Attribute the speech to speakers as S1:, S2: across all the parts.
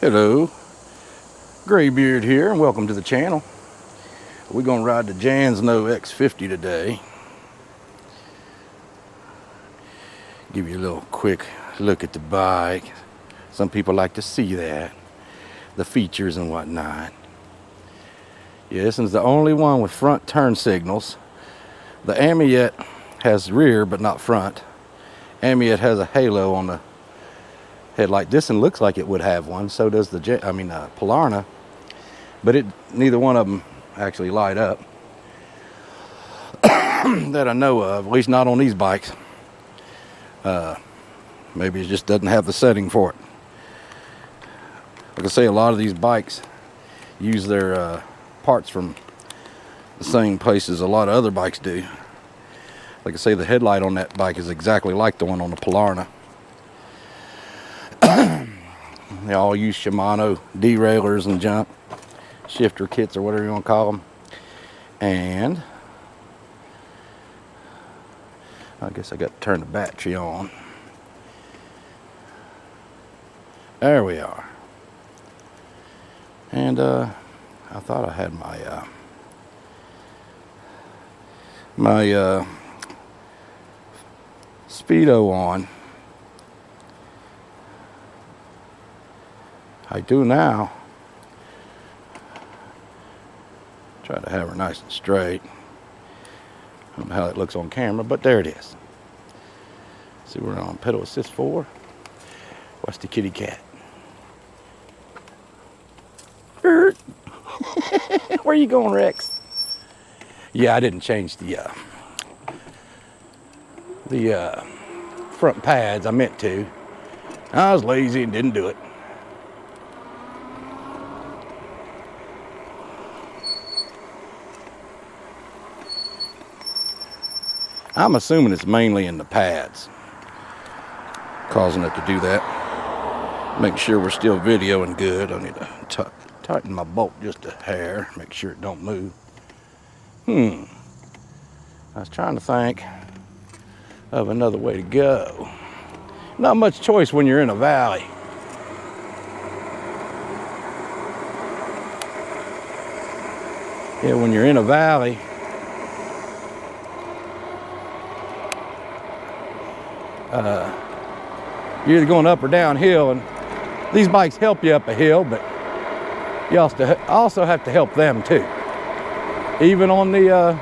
S1: Hello, Graybeard here, and welcome to the channel. We're gonna ride the Jansno X50 today. Give you a little quick look at the bike. Some people like to see that, the features and whatnot. Yeah, this is the only one with front turn signals. The Amiet has rear but not front. Amiet has a halo on the headlight. This one looks like it would have one. So does the Polarna, but neither one of them actually light up that I know of. At least not on these bikes. Maybe it just doesn't have the setting for it. Like I say, a lot of these bikes use their parts from the same places a lot of other bikes do. Like I say, the headlight on that bike is exactly like the one on the Polarna. They all use Shimano derailleurs and junk, shifter kits or whatever you want to call them. And I guess I got to turn the battery on. There we are. And I thought I had my Speedo on. I do now. Try to have her nice and straight. I don't know how it looks on camera, but there it is. See, we're on pedal assist 4. Watch the kitty cat. Where you going, Rex? Yeah, I didn't change the front pads. I meant to. I was lazy and didn't do it. I'm assuming it's mainly in the pads causing it to do that. Make sure we're still videoing good. I need to tighten my bolt just a hair, make sure it don't move. I was trying to think of another way to go. Not much choice when you're in a valley. Yeah, when you're in a valley, you're either going up or downhill, and these bikes help you up a hill, but you also have to help them too. Even on the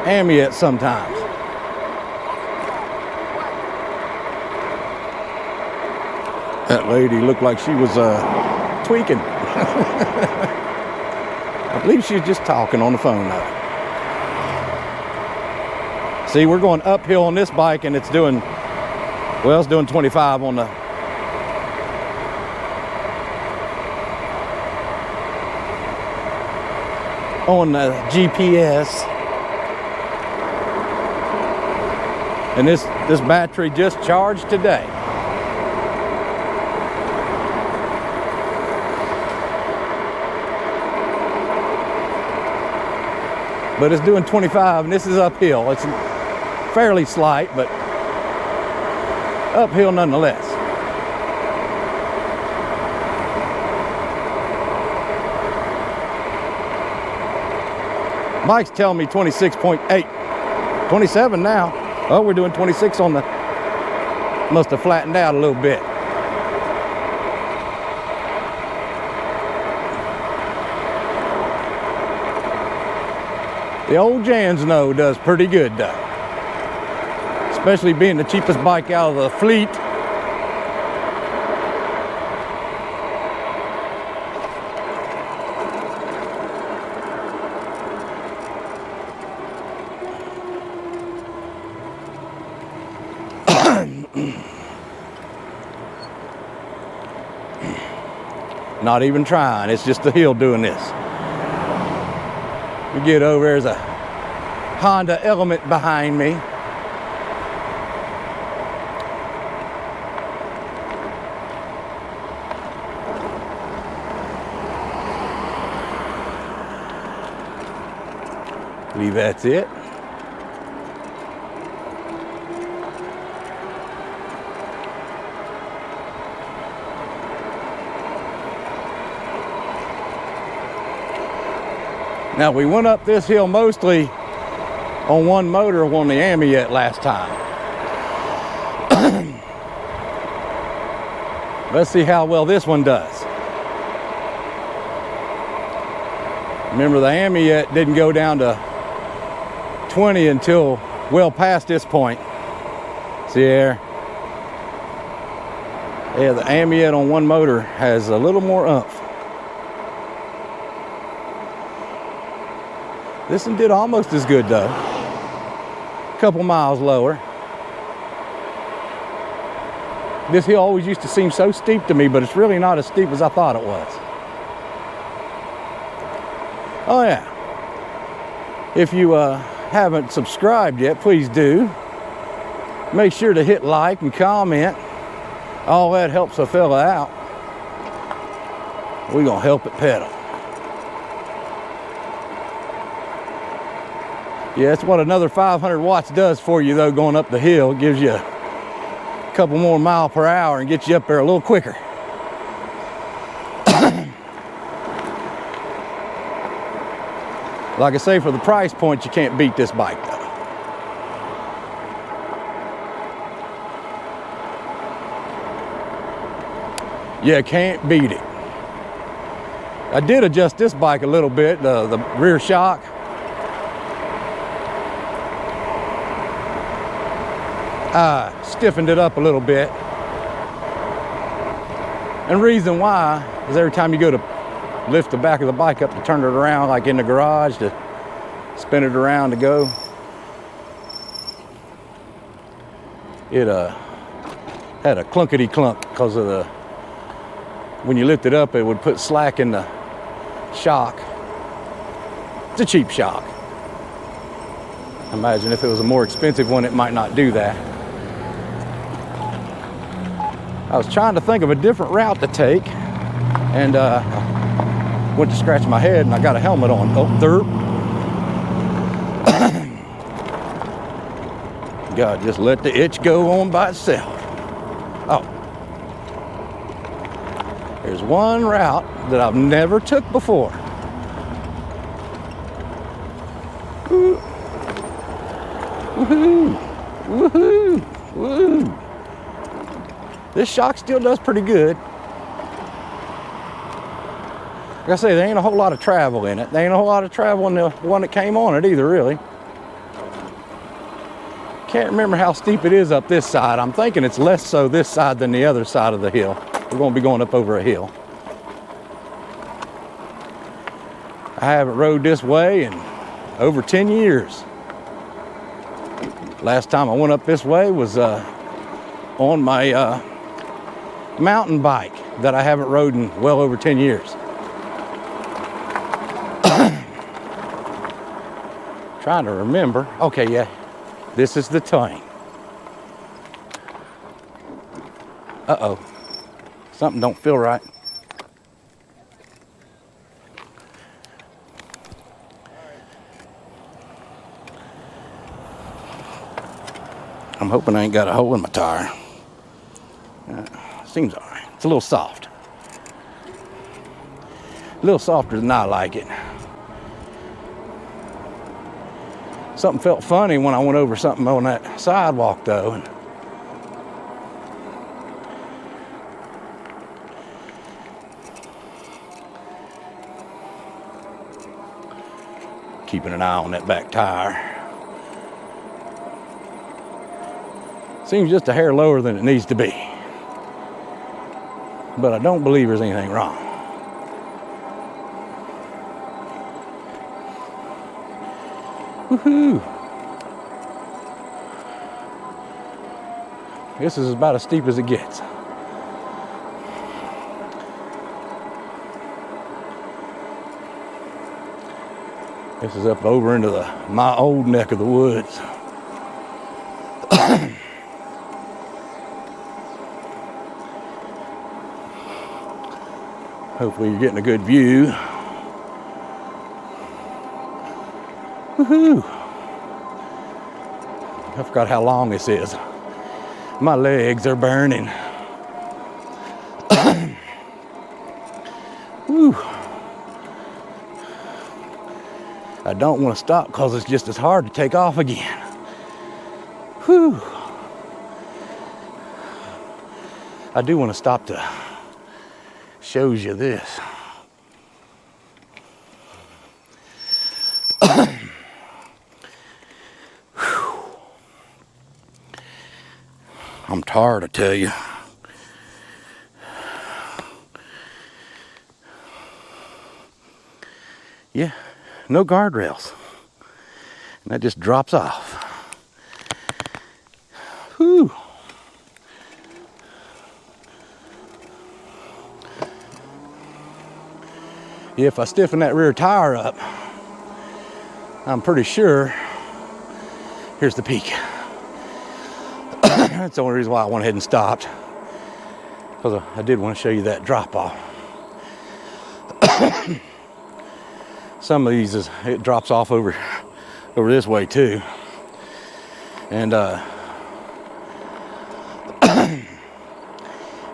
S1: Amiet sometimes. That lady looked like she was tweaking. I believe she was just talking on the phone now. See, we're going uphill on this bike, and it's doing 25 on the GPS. And this battery just charged today. But it's doing 25, and this is uphill. It's fairly slight, but uphill nonetheless. Mike's telling me 26.8. 27 now. Oh, we're doing 26 on the... Must have flattened out a little bit. The old Jansno does pretty good though. Especially being the cheapest bike out of the fleet. Not even trying, it's just the hill doing this. We get over, there's a Honda Element behind me. I believe that's it. Now we went up this hill mostly on one motor on the Amiet last time. Let's see how well this one does. Remember, the Amiet didn't go down to 20 until well past this point. See there? Yeah, the Amiet on one motor has a little more oomph. This one did almost as good though. A couple miles lower. This hill always used to seem so steep to me, but it's really not as steep as I thought it was. Oh yeah. If you haven't subscribed yet, please do. Make sure to hit like and comment. All that helps a fella out. We're gonna help it pedal. Yeah, that's what another 500 watts does for you though, going up the hill. It gives you a couple more miles per hour and gets you up there a little quicker. Like I say, for the price point, you can't beat this bike though. You can't beat it. I did adjust this bike a little bit, the rear shock. I stiffened it up a little bit. And the reason why is every time you go to lift the back of the bike up to turn it around, like in the garage, to spin it around to go, it had a clunkety clunk because of the, when you lift it up, it would put slack in the shock. It's a cheap shock. Imagine if it was a more expensive one, it might not do that. I was trying to think of a different route to take, and went to scratch my head, and I got a helmet on. Oh, derp. God, just let the itch go on by itself. Oh. There's one route that I've never took before. Woo. Woohoo! Woohoo! Woo! This shock still does pretty good. Like I say, there ain't a whole lot of travel in it. There ain't a whole lot of travel in the one that came on it either, really. Can't remember how steep it is up this side. I'm thinking it's less so this side than the other side of the hill. We're going to be going up over a hill. I haven't rode this way in over 10 years. Last time I went up this way was on my mountain bike that I haven't rode in well over 10 years. Trying to remember. Okay, yeah, this is the thing. Uh-oh, something don't feel right. I'm hoping I ain't got a hole in my tire. Seems all right. It's a little soft. A little softer than I like it. Something felt funny when I went over something on that sidewalk though. And keeping an eye on that back tire. Seems just a hair lower than it needs to be. But I don't believe there's anything wrong. Woohoo! This is about as steep as it gets. This is up over into my old neck of the woods. Hopefully you're getting a good view. Woohoo! I forgot how long this is. My legs are burning. Woo. I don't want to stop because it's just as hard to take off again. Whew. I do want to stop to shows you this. I'm tired, I tell you. Yeah, no guardrails. And that just drops off. Whew. Yeah, if I stiffen that rear tire up, I'm pretty sure, here's the peak. That's the only reason why I went ahead and stopped, because I did want to show you that drop off. Some of these it drops off over this way too, and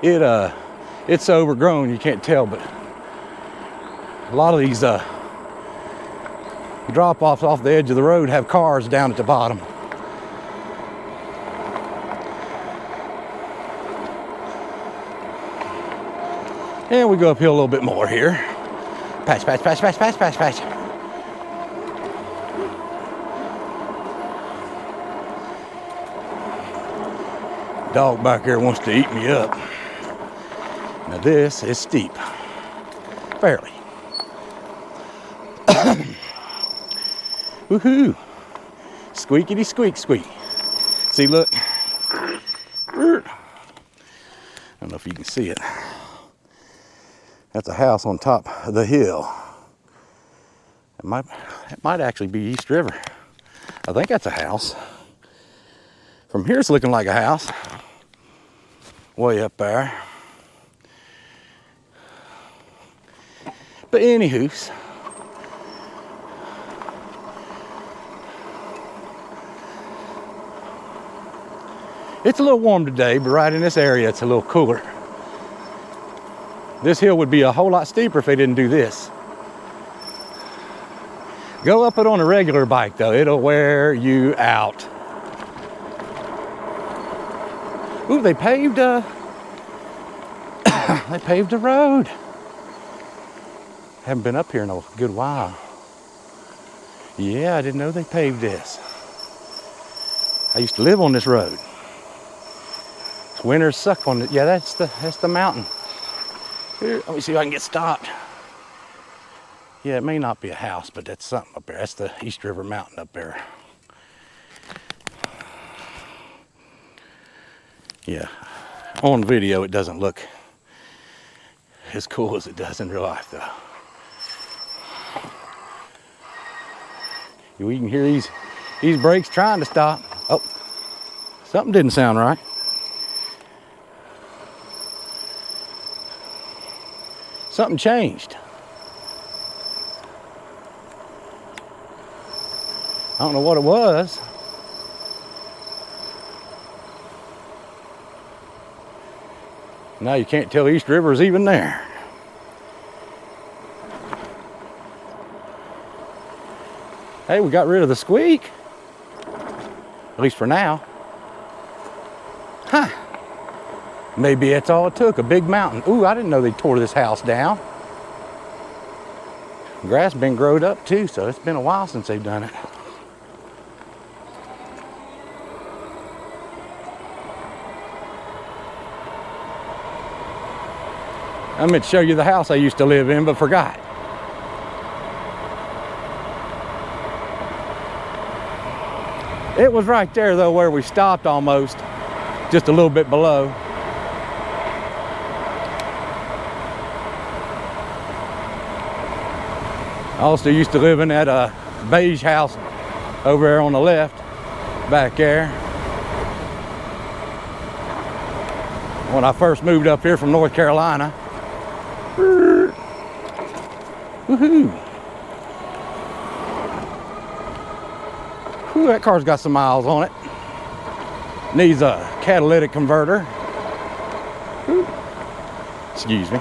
S1: it's so overgrown you can't tell, but a lot of these drop offs off the edge of the road have cars down at the bottom. And we go uphill a little bit more here. Patch, patch, patch, patch, patch, patch, patch. Dog back there wants to eat me up. Now this is steep, fairly. Woohoo! Squeakity squeak squeak. See, look. I don't know if you can see it. That's a house on top of the hill. It might actually be East River. I think that's a house. From here it's looking like a house. Way up there. But anywho's, it's a little warm today, but right in this area it's a little cooler. This hill would be a whole lot steeper if they didn't do this. Go up it on a regular bike though, it'll wear you out. Ooh, they paved they paved the road. Haven't been up here in a good while. Yeah, I didn't know they paved this. I used to live on this road. Winters suck on it. Yeah, that's the mountain. Here, let me see if I can get stopped. Yeah, it may not be a house, but that's something up there. That's the East River Mountain up there. Yeah, on video it doesn't look as cool as it does in real life though. You can hear these brakes trying to stop. Oh, something didn't sound right. Something changed. I don't know what it was. Now you can't tell East River is even there. Hey, we got rid of the squeak. At least for now. Huh. Maybe that's all it took, a big mountain. Ooh, I didn't know they tore this house down. Grass been growed up too, so it's been a while since they've done it. I meant to show you the house I used to live in, but forgot. It was right there though where we stopped almost, just a little bit below. I also used to live in that beige house over there on the left, back there. When I first moved up here from North Carolina. Woohoo! Whew, that car's got some miles on it. Needs a catalytic converter. Whew. Excuse me.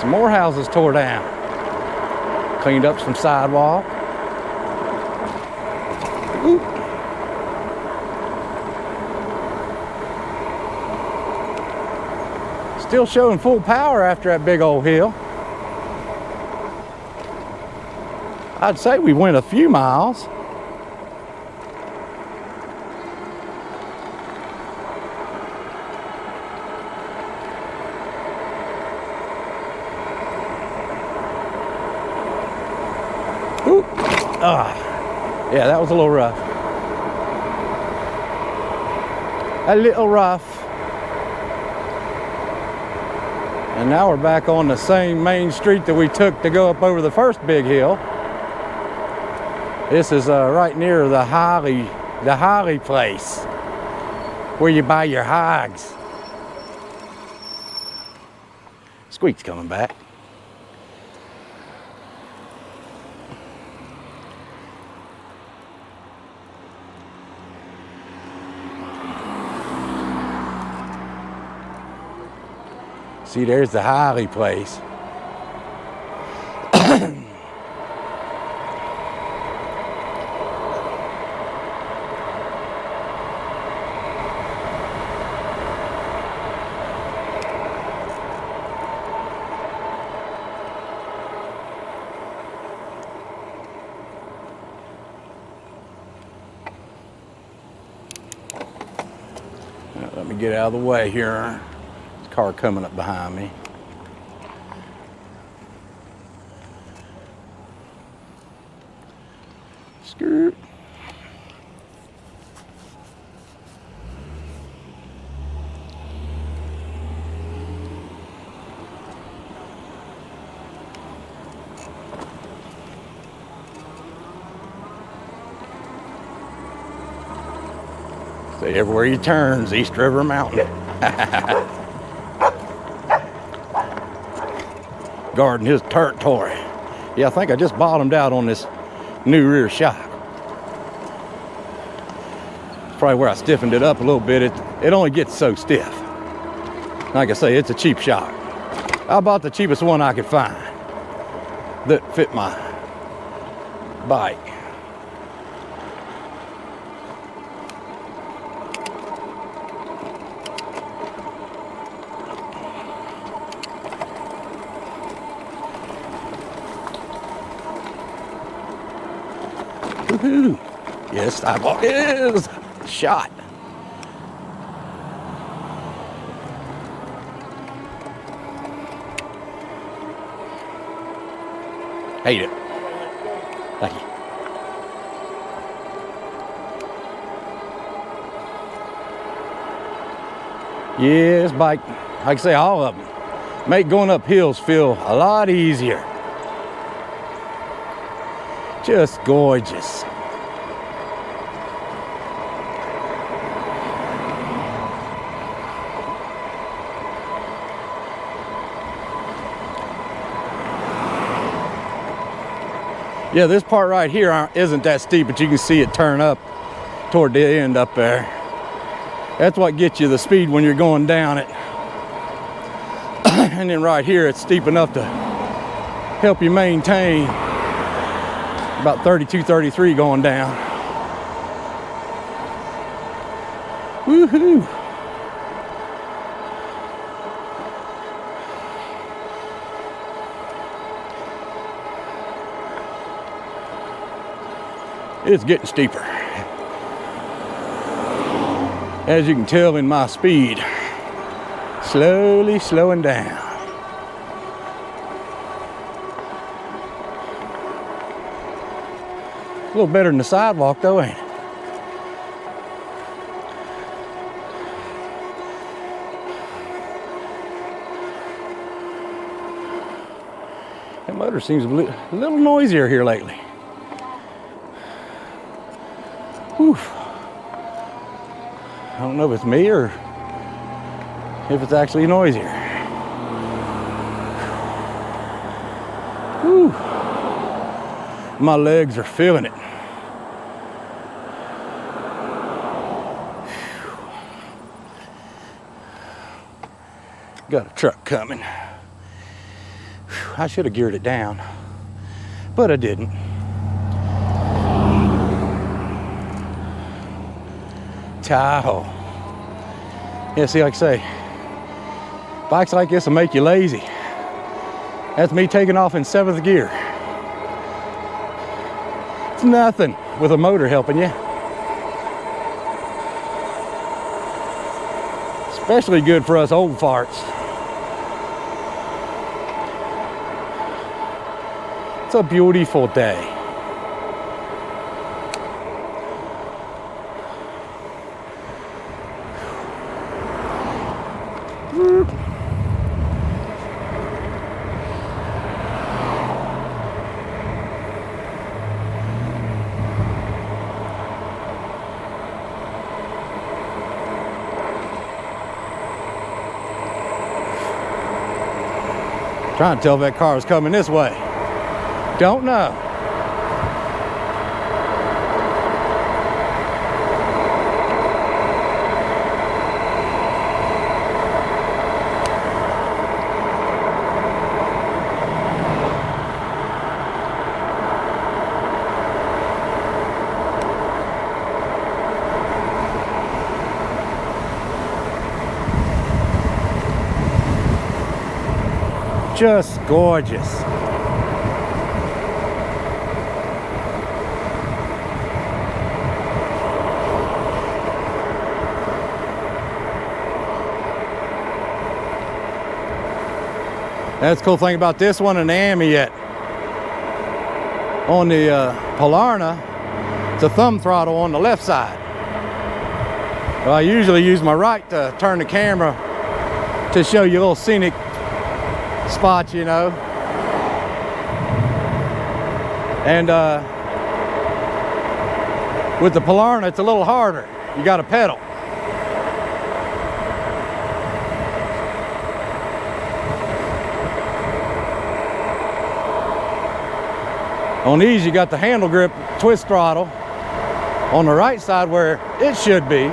S1: Some more houses tore down. Cleaned up some sidewalk. Ooh. Still showing full power after that big old hill. I'd say we went a few miles. Ooh. Yeah, that was a little rough. A little rough. And now we're back on the same main street that we took to go up over the first big hill. This is right near the Holly place, where you buy your hogs. Squeak's coming back. See, there's the Holly place. Let me get out of the way here. Car coming up behind me. Skirt. Stay everywhere you turn, East River Mountain. Guarding his territory. Yeah, I think I just bottomed out on this new rear shock. Probably where I stiffened it up a little bit. It only gets so stiff. Like I say, it's a cheap shock. I bought the cheapest one I could find that fit my bike. Woohoo! Yes, sidewalk is shot. Hate it. Thank you. Yeah, this bike, like I say, all of them make going up hills feel a lot easier. Just gorgeous. Yeah, this part right here isn't that steep, but you can see it turn up toward the end up there. That's what gets you the speed when you're going down it. And then right here, it's steep enough to help you maintain. About 32, 33 going down. Woohoo! It's getting steeper. As you can tell in my speed, slowly slowing down. A little better than the sidewalk though, ain't it? That motor seems a little noisier here lately. Whew. I don't know if it's me or if it's actually noisier. Whew. My legs are feeling it. Got a truck coming. I should have geared it down, but I didn't. Tahoe. Yeah, see, like I say, bikes like this will make you lazy. That's me taking off in 7th gear. It's nothing with a motor helping you. Especially good for us old farts. It's a beautiful day. Trying to tell if that car was coming this way. Don't know. Just gorgeous. That's the cool thing about this one and the Amiet. On the Polarna, it's a thumb throttle on the left side. Well, I usually use my right to turn the camera to show you a little scenic spots, you know. And with the Polarna, it's a little harder. You got to pedal. On these, you got the handle grip twist throttle on the right side where it should be.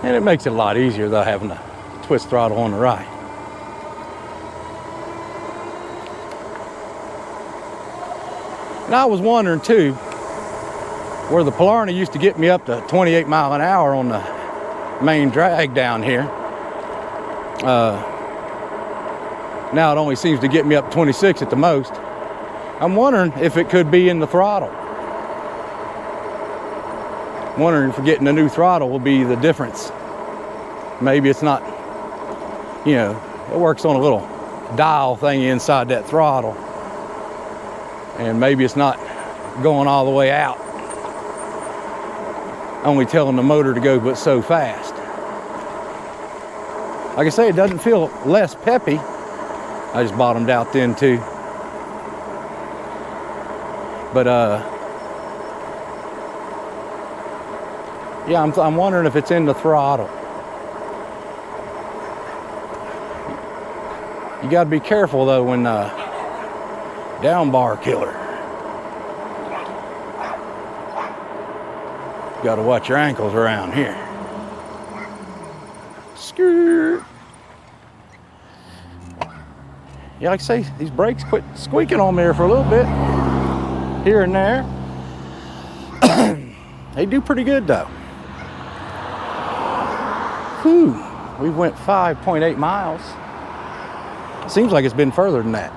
S1: And it makes it a lot easier though, having the twist throttle on the right. And I was wondering too, where the Polarna used to get me up to 28 miles an hour on the main drag down here. Now it only seems to get me up 26 at the most. I'm wondering if it could be in the throttle. I'm wondering if getting a new throttle will be the difference. Maybe it's not, you know, it works on a little dial thing inside that throttle. And maybe it's not going all the way out. Only telling the motor to go but so fast. Like I say, it doesn't feel less peppy. I just bottomed out then too. But yeah, I'm wondering if it's in the throttle. You got to be careful though when down bar killer. Got to watch your ankles around here. Skirt. Yeah, like I say, these brakes quit squeaking on me here for a little bit, here and there. They do pretty good though. Whew, we went 5.8 miles. Seems like it's been further than that.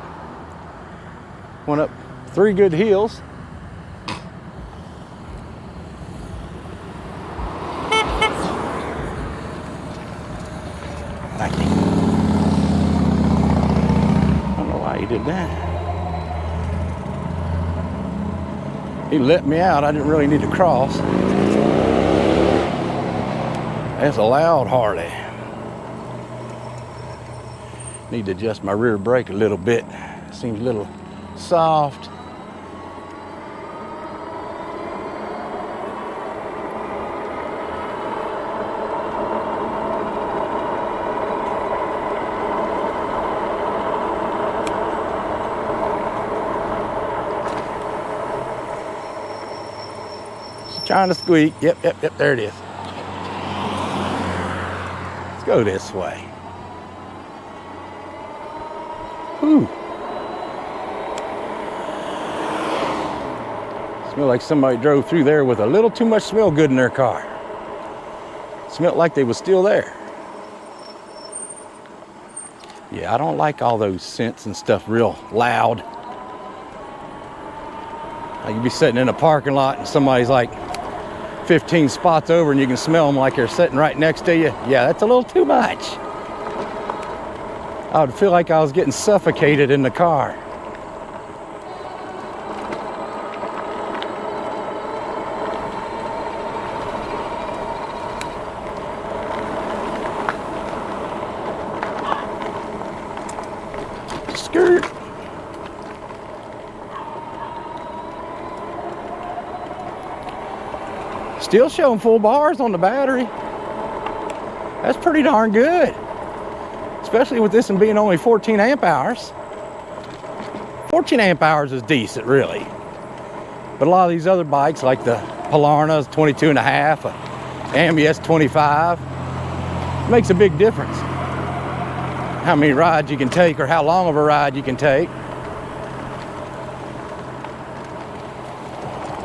S1: Went up 3 good hills. Thank you. I don't know why he did that. He let me out. I didn't really need to cross. That's a loud Harley. Need to adjust my rear brake a little bit. Seems a little soft. Trying to squeak. Yep, there it is. Let's go this way. Whew. Smell like somebody drove through there with a little too much smell good in their car. Smelled like they was still there. Yeah, I don't like all those scents and stuff real loud. Like you be sitting in a parking lot and somebody's like 15 spots over and you can smell them like they're sitting right next to you. Yeah, that's a little too much. I would feel like I was getting suffocated in the car. Skirt. Still showing full bars on the battery. That's pretty darn good. Especially with this one being only 14 amp hours. 14 amp hours is decent, really. But a lot of these other bikes, like the Polarna's 22 and a half, Ambi's 25, makes a big difference. How many rides you can take or how long of a ride you can take.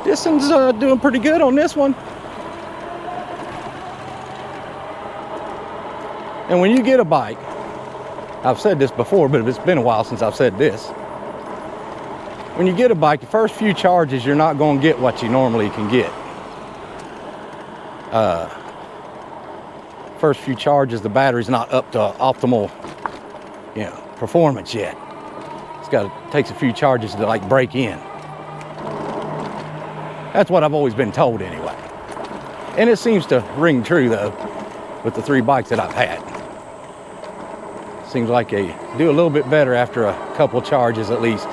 S1: This one's doing pretty good on this one. And when you get a bike, I've said this before, but it's been a while since I've said this. When you get a bike, the first few charges, you're not going to get what you normally can get. First few charges, the battery's not up to optimal, performance yet. Takes a few charges to like break in. That's what I've always been told anyway. And it seems to ring true though, with the 3 bikes that I've had. Seems like they do a little bit better after a couple charges at least.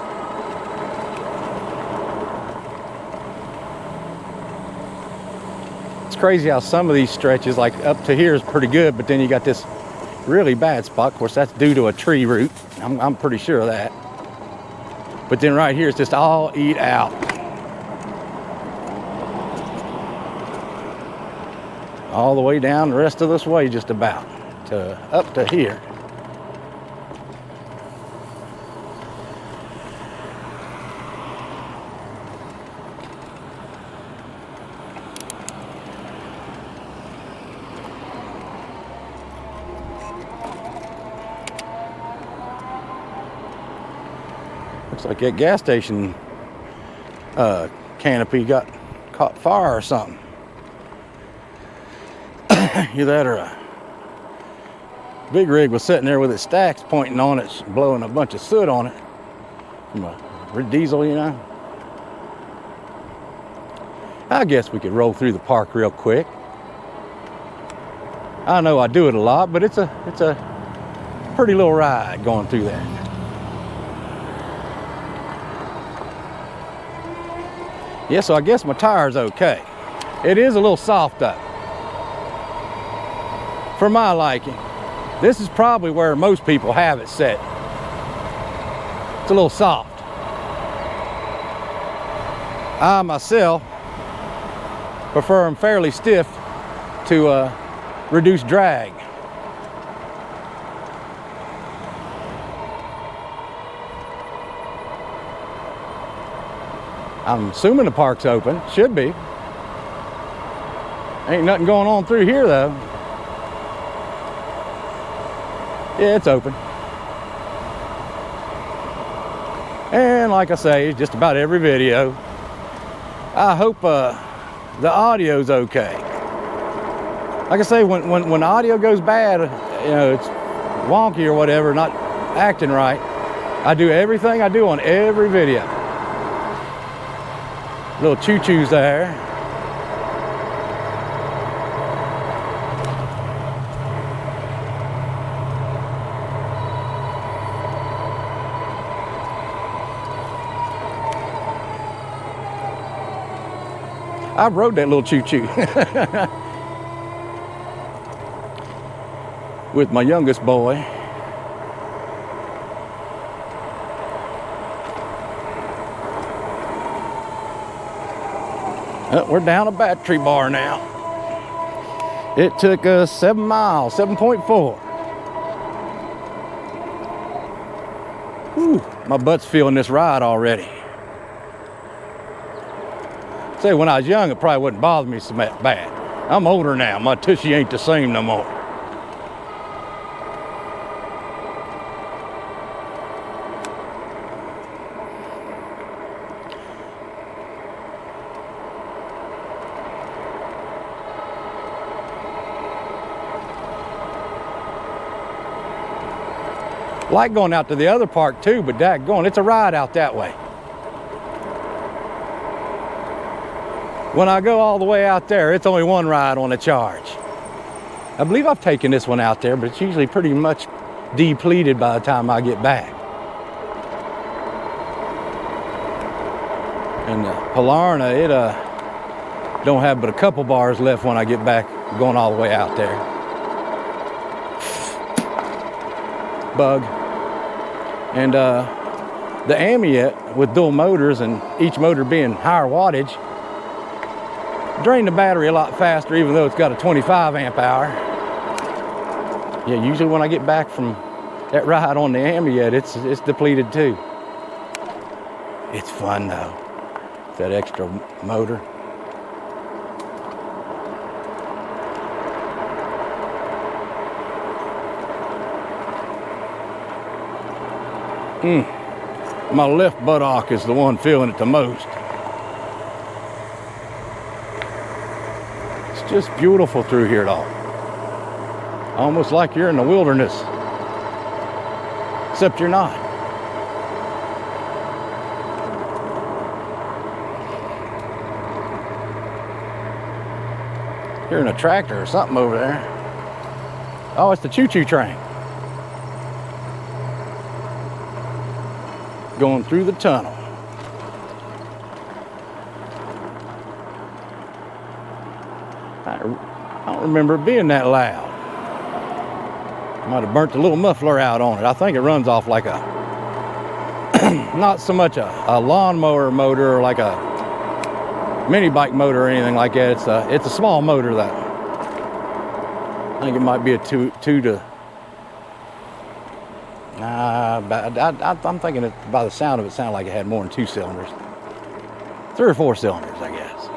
S1: It's crazy how some of these stretches, like up to here is pretty good, but then you got this really bad spot. Of course, that's due to a tree root. I'm pretty sure of that. But then right here, it's just all eat out. All the way down the rest of this way, just about to up to here. Looks like that gas station canopy caught fire or something. Either that or a big rig was sitting there with its stacks pointing on it, blowing a bunch of soot on it from a diesel, I guess we could roll through the park real quick. I know I do it a lot, but it's a pretty little ride going through there. Yeah, so I guess my tire's okay. It is a little soft up. For my liking. This is probably where most people have it set. It's a little soft. I myself prefer them fairly stiff to reduce drag. I'm assuming the park's open. Should be. Ain't nothing going on through here though. Yeah, it's open. And like I say, just about every video, I hope the audio's okay. Like I say, when audio goes bad, it's wonky or whatever, not acting right, I do everything I do on every video. Little choo-choos there. I rode that little choo-choo with my youngest boy. We're down a battery bar now. It took us 7 miles, 7.4. Whew, my butt's feeling this ride already. Say, when I was young, it probably wouldn't bother me so bad. I'm older now. My tushy ain't the same no more. Like going out to the other park too, but daggone, it's a ride out that way. When I go all the way out there, it's only one ride on a charge. I believe I've taken this one out there, but it's usually pretty much depleted by the time I get back. And the Polarna, it don't have but a couple bars left when I get back going all the way out there. Bug. And the Amiet with dual motors and each motor being higher wattage drain the battery a lot faster, even though it's got a 25 amp hour. Yeah, usually when I get back from that ride on the Amiet, it's depleted too. It's fun though, that extra motor. My left buttock is the one feeling it the most. It's just beautiful through here though. Almost like you're in the wilderness. Except you're not. Hearing a tractor or something over there. Oh, it's the choo-choo train. Going through the tunnel. I don't remember it being that loud. Might have burnt the little muffler out on it. I think it runs off like a, not so much a lawnmower motor or like a mini bike motor or anything like that. It's a small motor though. I think it might be a two to. I'm thinking it, by the sound of it, sounded like it had more than 2 cylinders. 3 or 4 cylinders, I guess.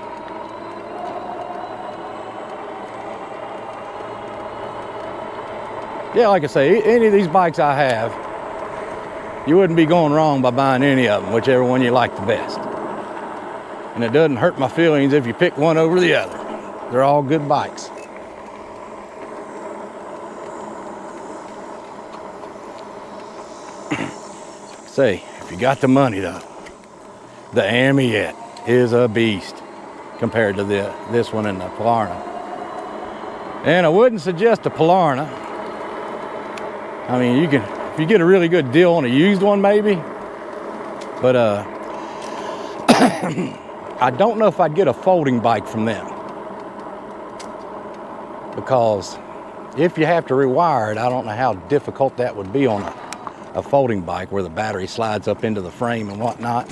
S1: Yeah, like I say, any of these bikes I have, you wouldn't be going wrong by buying any of them, whichever one you like the best. And it doesn't hurt my feelings if you pick one over the other. They're all good bikes. Say, if you got the money though, the Amiet is a beast compared to this one and the Polarna. And I wouldn't suggest a Polarna. I mean, you can, if you get a really good deal on a used one maybe, but I don't know if I'd get a folding bike from them, because if you have to rewire it, I don't know how difficult that would be on a folding bike where the battery slides up into the frame and whatnot.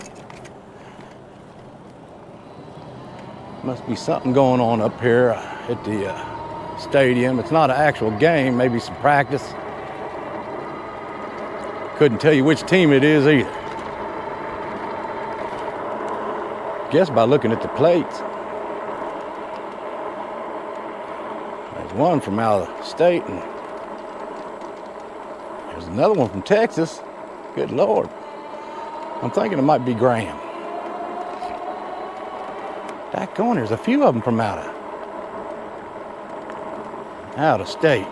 S1: Must be something going on up here at the stadium. It's not an actual game, maybe some practice. Couldn't tell you which team it is either. Guess by looking at the plates. There's one from out of state and there's another one from Texas. Good Lord. I'm thinking it might be Graham. Daggone, there's a few of them from out of state.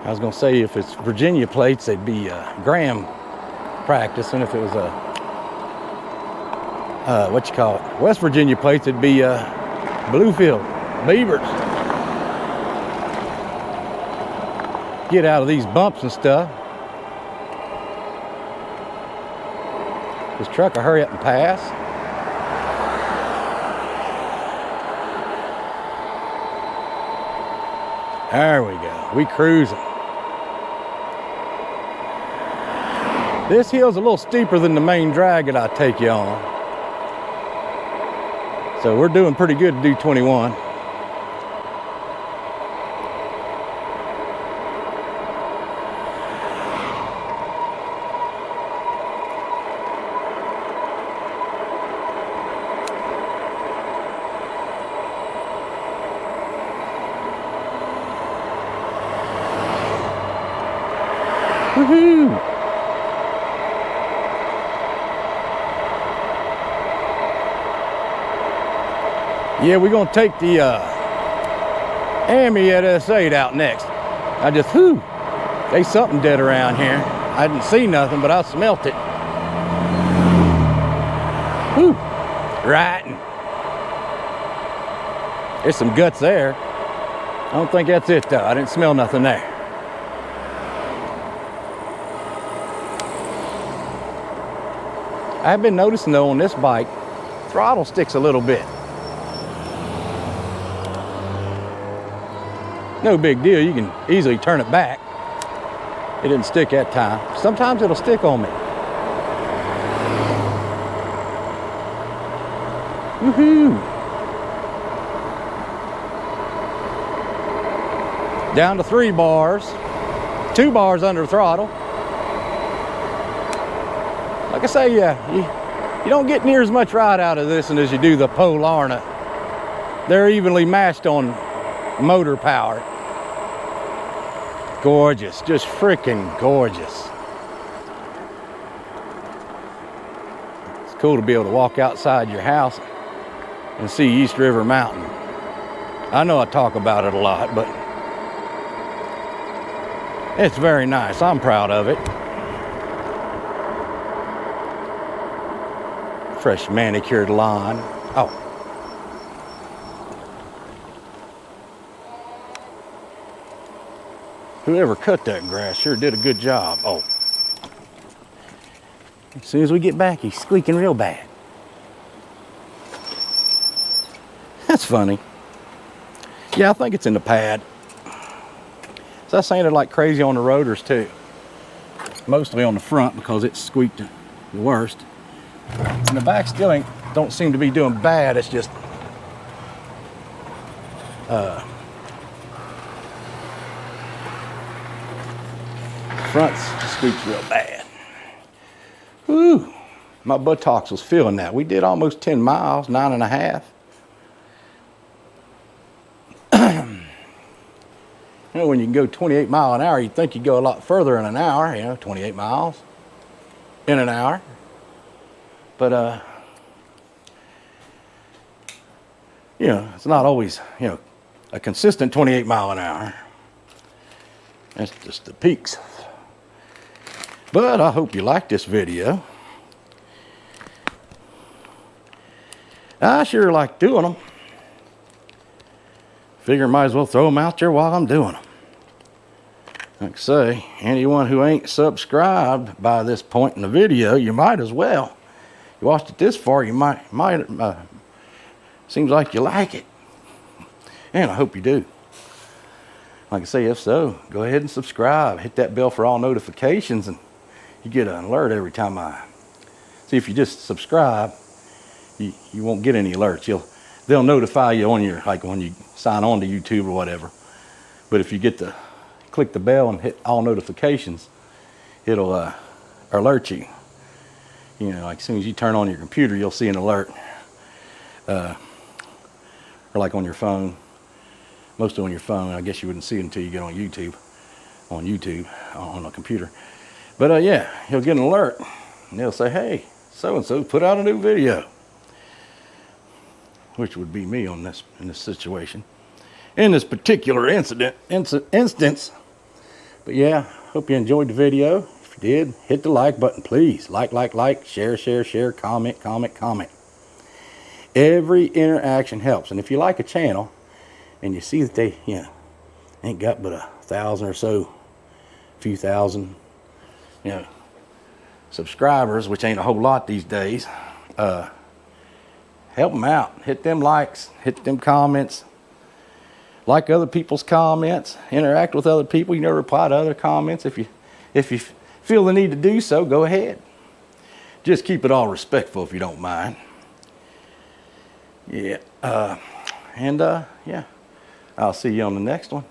S1: I was going to say if it's Virginia plates, they'd be Graham practice. And if it was West Virginia plates, it'd be Bluefield, Beavers. Get out of these bumps and stuff. This truck will hurry up and pass. There we go. We cruising. This hill's a little steeper than the main drag that I take you on. So we're doing pretty good to do 21. Woohoo! Yeah, we're gonna take the Ami at S8 out next. I just, there's something dead around here. I didn't see nothing, but I smelt it. Whew, right. There's some guts there. I don't think that's it though. I didn't smell nothing there. I've been noticing though on this bike, throttle sticks a little bit. No big deal, you can easily turn it back. It didn't stick that time. Sometimes it'll stick on me. Woohoo! Down to 3 bars, 2 bars under throttle. Like I say, you don't get near as much ride out of this as you do the Polarna. They're evenly matched on motor power. Gorgeous, just freaking gorgeous. It's cool to be able to walk outside your house and see East River Mountain. I know I talk about it a lot, but it's very nice. I'm proud of it. Fresh manicured lawn. Oh. Whoever cut that grass sure did a good job. Oh. As soon as we get back, he's squeaking real bad. That's funny. Yeah, I think it's in the pad. So I sounded like crazy on the rotors too. Mostly on the front because it squeaked the worst. And the back still don't seem to be doing bad. It's just front squeaks real bad. Whew, my buttocks was feeling that. We did almost 10 miles, 9.5. You know, when you can go 28 miles an hour, you'd think you'd go a lot further in an hour, 28 miles in an hour. But, it's not always, a consistent 28 mile an hour. That's just the peaks. But I hope you like this video. I sure like doing them. Figure might as well throw them out there while I'm doing them. Like I say, anyone who ain't subscribed by this point in the video, you might as well. You watched it this far, you might seems like you like it. And I hope you do. Like I say, if so, go ahead and subscribe. Hit that bell for all notifications and you get an alert every time I... See, if you just subscribe, you won't get any alerts. They'll notify you on your, like when you sign on to YouTube or whatever. But if you click the bell and hit all notifications, it'll alert you. Like as soon as you turn on your computer, you'll see an alert. Or like on your phone. Mostly on your phone. I guess you wouldn't see it until you get on YouTube. On a computer. But yeah, you'll get an alert. And they'll say, hey, so-and-so put out a new video. Which would be me in this situation. In this particular instance. But yeah, hope you enjoyed the video. If you did, hit the like button, please. Like, share, comment. Every interaction helps. And if you like a channel and you see that they, ain't got but 1,000 or so, few thousand, subscribers, which ain't a whole lot these days, help them out. Hit them likes, hit them comments. Like other people's comments, interact with other people. Reply to other comments. If you feel the need to do so, go ahead. Just keep it all respectful if you don't mind. Yeah, yeah, I'll see you on the next one.